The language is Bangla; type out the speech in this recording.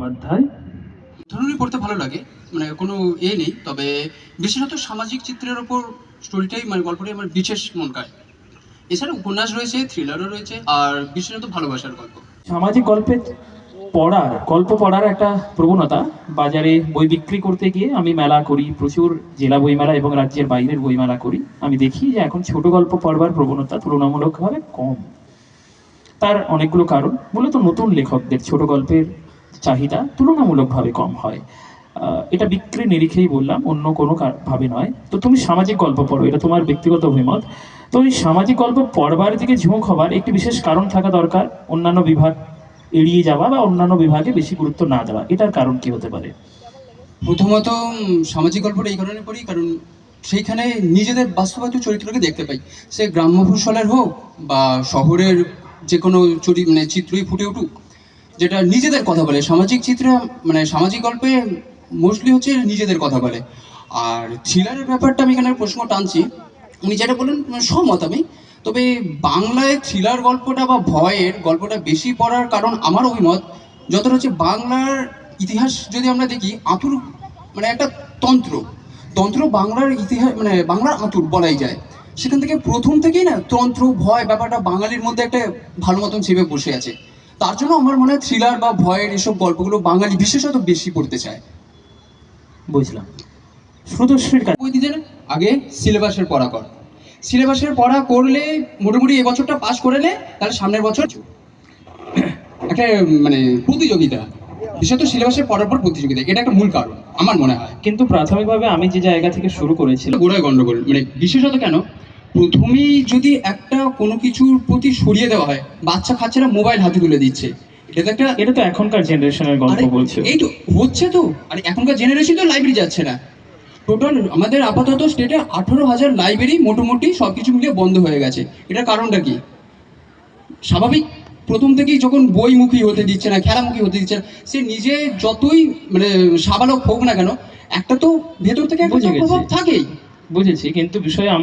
অধ্যায় ধরনের পড়তে ভালো লাগে, মানে কোনো নেই, তবে বিশেষত সামাজিক চিত্রের ওপর স্টোরিটাই মানে গল্পটাই আমার বিশেষ মন কাড়ে। এছাড়া উপন্যাস রয়েছে, থ্রিলারও রয়েছে, আর বিশেষত ভালোবাসার গল্প। সামাজিক গল্প পড়ার একটা প্রবণতা। বাজারে বই বিক্রি করতে গিয়ে আমি মেলা করি, প্রচুর জেলা বইমেলা এবং রাজ্যের বাইরের বইমেলা করি। আমি দেখি যে এখন ছোট গল্প পড়বার প্রবণতা তুলনামূলকভাবে কম। তার অনেকগুলো কারণ। মূলত নতুন লেখকদের ছোট গল্পের চাহিদা তুলনামূলকভাবে কম হয়। এটা বিক্রির নিরিখেই বললাম, অন্য কোনো ভাবে নয়। তো তুমি সামাজিক গল্প পড়ো, এটা তোমার ব্যক্তিগত অভিমত। তো এই সামাজিক গল্প পড়বার দিকে ঝোঁক হবার একটি বিশেষ কারণ থাকা দরকার। অন্যান্য বিভাগ এড়িয়ে যাওয়া বা অন্যান্য বিভাগে বেশি গুরুত্ব না দেওয়া, এটার কারণ কি হতে পারে? প্রথমত সামাজিক গল্পটা এই কারণে পড়ি কারণ সেইখানে নিজেদের বাস্তবায়িত চরিত্রকে দেখতে পাই। সে গ্রাম্য ফসলের হোক বা শহরের যে কোনো মানে চিত্রই ফুটে উঠুক, যেটা নিজেদের কথা বলে। সামাজিক চিত্রে মানে সামাজিক গল্পে মোস্টলি হচ্ছে নিজেদের কথা বলে। আর থ্রিলারের ব্যাপারটা আমি এখানে প্রশ্ন টানছি, উনি যেটা বললেন সহমত আমি। তবে বাংলায় থ্রিলার গল্পটা বা ভয়ের গল্পটা বেশি পড়ার কারণ আমার অভিমত যতটা হচ্ছে বাংলার ইতিহাস যদি আমরা দেখি, আঁতুর মানে একটা তন্ত্র তন্ত্র বাংলার ইতিহাস, মানে বাংলার আঁতুর বলাই যায়। সেখান থেকে প্রথম থেকেই না তন্ত্র ভয় ব্যাপারটা বাঙালির মধ্যে একটা ভালো মতন চেপে বসে আছে। তার জন্য আমার মনে হয় থ্রিলার বা ভয়ের এসব গল্পগুলো বাঙালি বিশেষত বেশি পড়তে চায়। বুঝলাম। শ্রুতশ্রীর কাছে বই দিতে আগে সিলেবাসের পড়া কর। সিলেবাসের পড়া করলে মোটামুটি এবছরটা পাস করে নে, তাহলে সামনের বছর একটা মানে প্রতিযোগিতা, বিশেষত সিলেবাসের পড়ার পর প্রতিযোগিতা, এটা একটা মূল কারণ আমার মনে হয়। কিন্তু প্রাথমিকভাবে আমি যে জায়গা থেকে শুরু করেছিলাম, গোড়ায় গন্ডগোল, মানে বিশেষত কেন প্রথমেই যদি একটা কোনো কিছুর প্রতি সরিয়ে দেওয়া হয়, বাচ্চা কাচ্চারা মোবাইল হাতে তুলে দিচ্ছে। এটা তো এখনকার জেনারেশনের গল্প আরে বলছে। এই তো হচ্ছে তো। আর এখনকার জেনারেশন তো লাইব্রেরি যাচ্ছে না। টোটাল আমাদের আপাতত স্টেটে 18,000 লাইব্রেরি মোটামুটি সবকিছু মিলিয়ে বন্ধ হয়ে গেছে। এটার কারণটা কি? স্বাভাবিক, প্রথম থেকেই যখন বইমুখী হতে দিচ্ছে না, খেলামুখী হতে দিচ্ছে না, সে নিজে যতই মানে সাবালক হোক না কেন, একটা তো ভেতর থেকে একটা বুঝে তো গেছি। প্রভাব থাকেই। বুঝেছি, কিন্তু বিষয়ে আমার